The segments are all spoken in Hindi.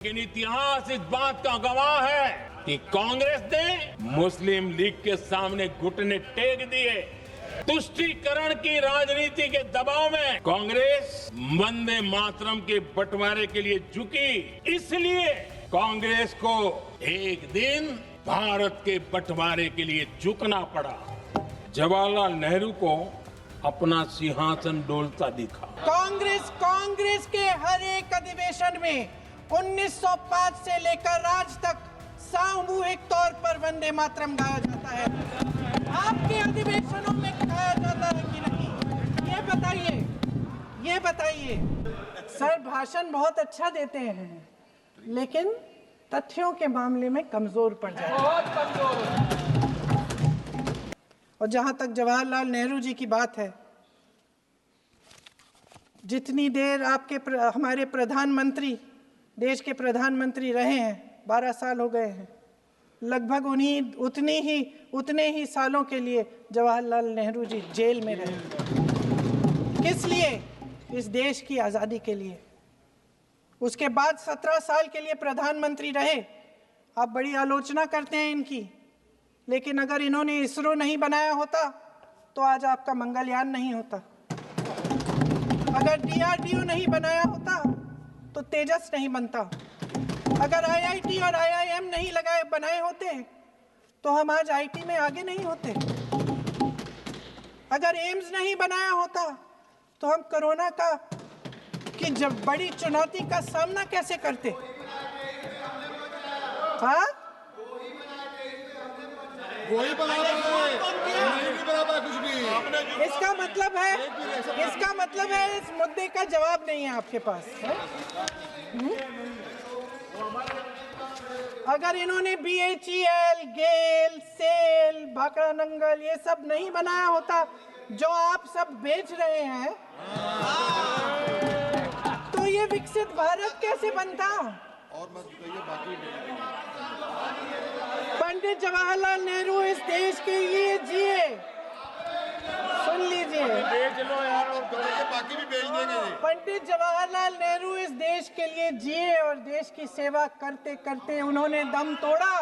लेकिन इतिहास इस बात का गवाह है कि कांग्रेस ने मुस्लिम लीग के सामने घुटने टेक दिए। तुष्टीकरण की राजनीति के दबाव में कांग्रेस वंदे मातरम के बंटवारे के लिए झुकी। इसलिए कांग्रेस को एक दिन भारत के बंटवारे के लिए झुकना पड़ा। जवाहरलाल नेहरू को अपना सिंहासन डोलता दिखा। कांग्रेस के हर एक अधिवेशन में 1905 से लेकर आज तक सामूहिक तौर पर वंदे मातरम गाया जाता है। आपके अधिवेशनों में गाया जाता है कि नहीं, ये बताइए। सर भाषण बहुत अच्छा देते हैं, लेकिन तथ्यों के मामले में कमजोर पड़ जाते हैं। बहुत कमजोर। और जहां तक जवाहरलाल नेहरू जी की बात है, जितनी देर हमारे प्रधानमंत्री देश के प्रधानमंत्री रहे हैं, 12 साल हो गए हैं, लगभग उतने ही सालों के लिए जवाहरलाल नेहरू जी जेल में रहे। किस लिए? इस देश की आज़ादी के लिए। उसके बाद 17 साल के लिए प्रधानमंत्री रहे। आप बड़ी आलोचना करते हैं इनकी, लेकिन अगर इन्होंने इसरो नहीं बनाया होता तो आज आपका मंगलयान नहीं होता। अगर DRDO नहीं बनाया होता तो तेजस नहीं बनता। अगर IIT और IIM नहीं बनाए होते तो हम आज IT में आगे नहीं होते। अगर एम्स नहीं बनाया होता तो हम कोरोना की जब बड़ी चुनौती का सामना कैसे करते? हाँ, वही बना कुछ भी। इसका मतलब है इस मुद्दे का जवाब नहीं है आपके पास। अगर इन्होंने BHEL, गेल, सेल, भाखड़ा नंगल ये सब नहीं बनाया होता जो आप सब बेच रहे हैं, तो ये विकसित भारत कैसे बनता? और मत बताइए बाकी। पंडित जवाहरलाल नेहरू इस देश के लिए जिए। सुन लीजिए, बाकी भी बेच देंगे। पंडित जवाहरलाल नेहरू इस देश के लिए जिए और देश की सेवा करते करते उन्होंने दम तोड़ा।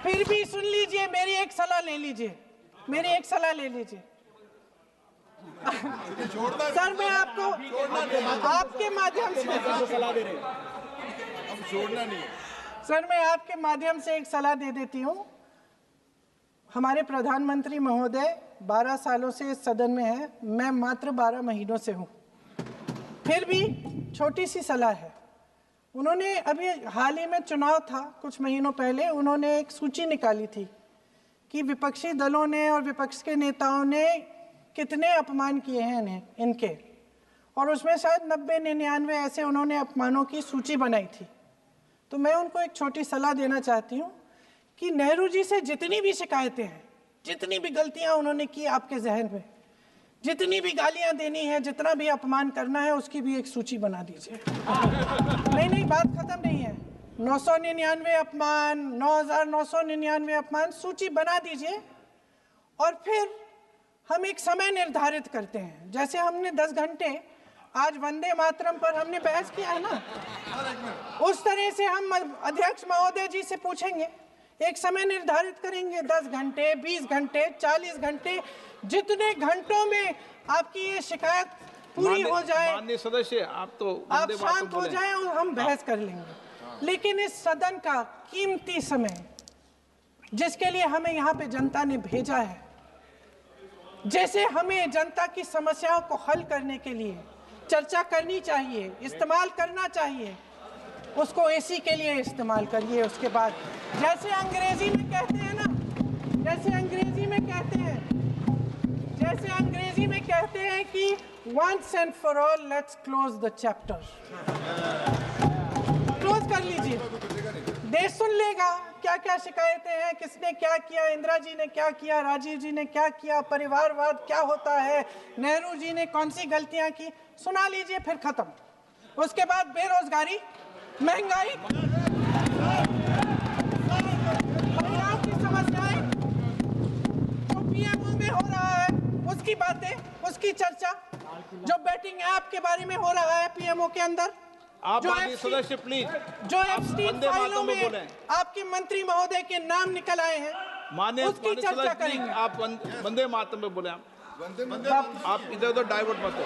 फिर भी सुन लीजिए, मेरी एक सलाह ले लीजिए। सर मैं आपके माध्यम से सलाह दे रहे हैं, अब छोड़ना नहीं। सर मैं आपके माध्यम से एक सलाह दे देती हूँ। हमारे प्रधानमंत्री महोदय 12 सालों से इस सदन में हैं, मैं मात्र 12 महीनों से हूँ। फिर भी छोटी सी सलाह है। उन्होंने अभी हाल ही में चुनाव था, कुछ महीनों पहले उन्होंने एक सूची निकाली थी कि विपक्षी दलों ने और विपक्ष के नेताओं ने कितने अपमान किए हैं इनके, और उसमें शायद 90-99 ऐसे उन्होंने अपमानों की सूची बनाई थी। तो मैं उनको एक छोटी सलाह देना चाहती हूँ कि नेहरू जी से जितनी भी शिकायतें हैं, जितनी भी गलतियां उन्होंने की आपके जहन में, जितनी भी गालियां देनी है, जितना भी अपमान करना है, उसकी भी एक सूची बना दीजिए। नहीं, बात खत्म नहीं है। 999 अपमान, 9999 अपमान, सूची बना दीजिए। और फिर हम एक समय निर्धारित करते हैं, जैसे हमने 10 घंटे आज वंदे मातरम पर हमने बहस किया है ना, उस तरह से हम अध्यक्ष महोदय जी से पूछेंगे, एक समय निर्धारित करेंगे, 10 घंटे, 20 घंटे, 40 घंटे, जितने घंटों में आपकी ये शिकायत पूरी हो जाए, माननीय सदस्य आप शांत हो जाए और हम बहस कर लेंगे। लेकिन इस सदन का कीमती समय, जिसके लिए हमें यहाँ पे जनता ने भेजा है, जैसे हमें जनता की समस्याओं को हल करने के लिए चर्चा करनी चाहिए, इस्तेमाल करना चाहिए, उसको AC के लिए इस्तेमाल करिए। उसके बाद जैसे अंग्रेजी में कहते हैं कि once and for all let's close the chapter। Close कर लीजिए, देश सुन लेगा क्या क्या शिकायतें हैं, किसने क्या किया, इंदिरा जी ने क्या किया, राजीव जी ने क्या किया, परिवारवाद क्या होता है, नेहरू जी ने कौन सी गलतियां की, सुना लीजिए, फिर खत्म। उसके बाद बेरोजगारी, महंगाई, महिलाओं की समस्याएं, जो PMO में हो रहा है, उसकी बातें, उसकी चर्चा, जो बैटिंग ऐप के बारे में हो रहा है पीएमओ के अंदर, आप जो माननीय सदस्य प्लीज जो एफस्टीन वंदे फाइलों मातरम में में बोलें। आपके मंत्री महोदय के नाम निकल आए हैं, माननीय उसकी चर्चा सदस्य प्लीज करेंगे। आप वंदे मातरम में बोले। आप इधर उधर डाइवर्ट मत हो।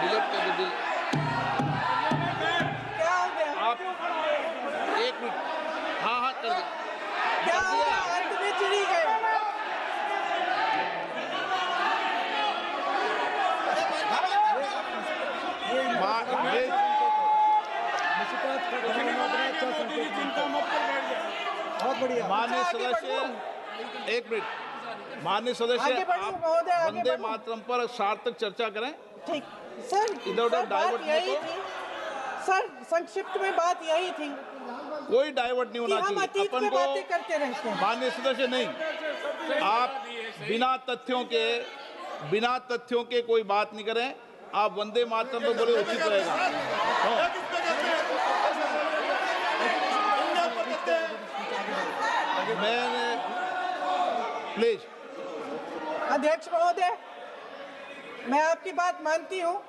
डिलीट कर दीजिए। क्या हो गया? आप 1 मिनट। हाँ कर दीजिए। क्या हो गया? अंत में चिड़ी गए। माननीय आगे सदस्य बढ़ो। 1 मिनट। माननीय सदस्य आगे बढ़ो, आप महोदय, आगे वंदे बढ़ो। मातरम पर सार्थक चर्चा करें। ठीक सर, इधर उधर सर, बात डाइवर्ट मत यही हो। थी सर, संक्षिप्त में बात यही थी कोई डाइवर्ट नहीं कि होना हम चाहिए अतीत अपन में को। बातें करते रहते हैं। माननीय सदस्य नहीं, आप बिना तथ्यों के कोई बात नहीं करें। आप वंदे मातरम पे बोले उचित रहेगा। मैंने प्लीज। अध्यक्ष महोदय, मैं आपकी बात मानती हूँ,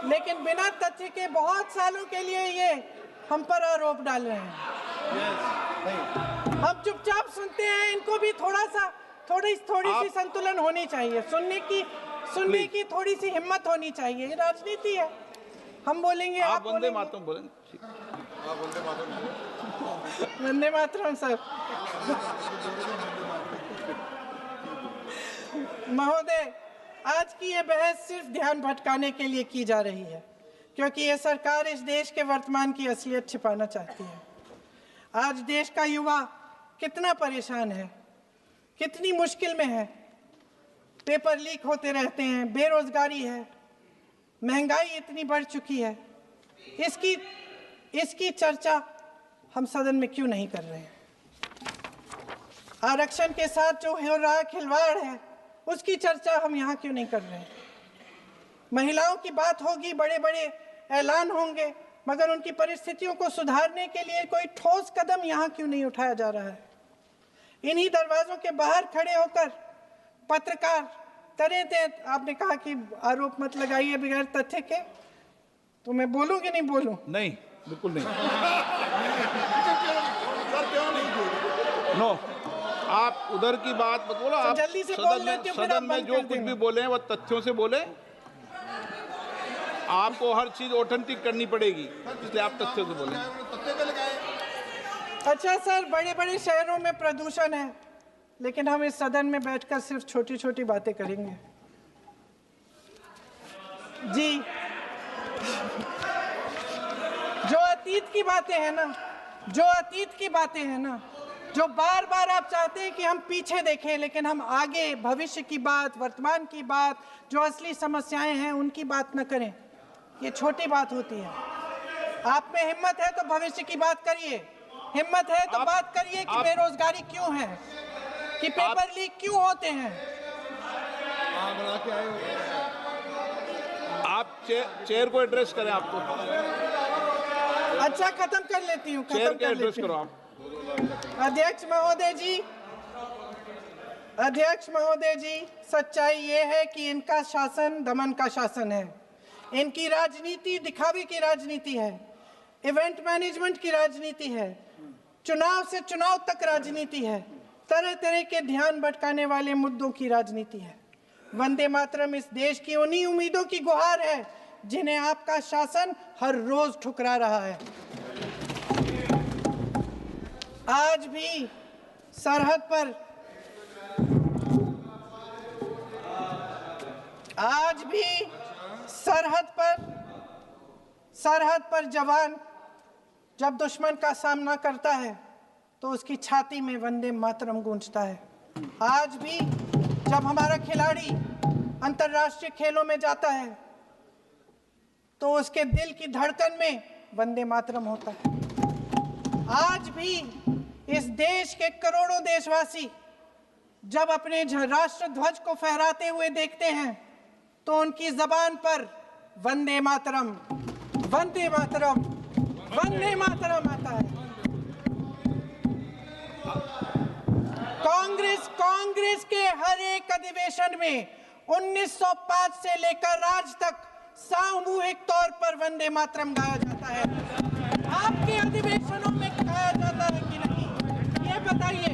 लेकिन बिना तथ्य के बहुत सालों के लिए ये हम पर आरोप डाल रहे हैं। हम चुपचाप सुनते हैं, इनको भी थोड़ी सी संतुलन होनी चाहिए। सुनने की थोड़ी सी हिम्मत होनी चाहिए। ये राजनीति है, हम बोलेंगे, आप वंदे बोलेंगे। मातरम बोलें। वंदे मातरम सर। महोदय, आज की ये बहस सिर्फ ध्यान भटकाने के लिए की जा रही है, क्योंकि ये सरकार इस देश के वर्तमान की असलियत छिपाना चाहती है। आज देश का युवा कितना परेशान है, कितनी मुश्किल में है। पेपर लीक होते रहते हैं, बेरोजगारी है, महंगाई इतनी बढ़ चुकी है। इसकी चर्चा हम सदन में क्यों नहीं कर रहे हैं? आरक्षण के साथ जो हो रहा खिलवाड़ है, उसकी चर्चा हम यहाँ क्यों नहीं कर रहे हैं? महिलाओं की बात होगी, बड़े बड़े ऐलान होंगे, मगर उनकी परिस्थितियों को सुधारने के लिए कोई ठोस कदम यहाँ क्यों नहीं उठाया जा रहा है? इन्हीं दरवाजों के बाहर खड़े होकर पत्रकार तरह आपने कहा कि आरोप मत लगाइए बगैर तथ्य के, तो मैं बोलूं कि नहीं बोलूं? नहीं, बिल्कुल नहीं। नो, आप उधर की बात मत बोलो। आप जल्दी से बोल लेते हो, फिर आप सदन में बंद जो कर कुछ देना। भी बोले वो तथ्यों से बोले। आपको हर चीज ऑथेंटिक करनी पड़ेगी, इसलिए आप तथ्यों से बोले। अच्छा सर, बड़े बड़े शहरों में प्रदूषण है, लेकिन हम इस सदन में बैठकर सिर्फ छोटी छोटी बातें करेंगे। जी, जो अतीत की बातें हैं ना, जो बार बार आप चाहते हैं कि हम पीछे देखें, लेकिन हम आगे भविष्य की बात, वर्तमान की बात, जो असली समस्याएं हैं उनकी बात न करें, ये छोटी बात होती है। आप में हिम्मत है तो भविष्य की बात करिए, हिम्मत है तो बात करिए कि बेरोजगारी क्यों है, कि पेपर लीक क्यों होते हैं। आप चेयर को एड्रेस करें। आपको अच्छा, खत्म कर लेती हूँ, चेयर के एड्रेस करो आप। अध्यक्ष महोदय जी, सच्चाई ये है कि इनका शासन दमन का शासन है। इनकी राजनीति दिखावे की राजनीति है, इवेंट मैनेजमेंट की राजनीति है, चुनाव से चुनाव तक राजनीति है, तरह तरह के ध्यान भटकाने वाले मुद्दों की राजनीति है। वंदे मातरम इस देश की उन्हीं उम्मीदों की गुहार है जिन्हें आपका शासन हर रोज ठुकरा रहा है। आज भी सरहद पर जवान जब दुश्मन का सामना करता है तो उसकी छाती में वंदे मातरम गूंजता है। आज भी जब हमारा खिलाड़ी अंतर्राष्ट्रीय खेलों में जाता है तो उसके दिल की धड़कन में वंदे मातरम होता है। आज भी इस देश के करोड़ों देशवासी जब अपने राष्ट्र ध्वज को फहराते हुए देखते हैं तो उनकी जबान पर वंदे मातरम, वंदे मातरम, वंदे मातरम आता है। कांग्रेस के हर एक अधिवेशन में 1905 से लेकर आज तक सामूहिक तौर पर वंदे मातरम गाया जाता है। आपके अधिवेशनों में गाया जाता है कि नहीं, ये बताइए।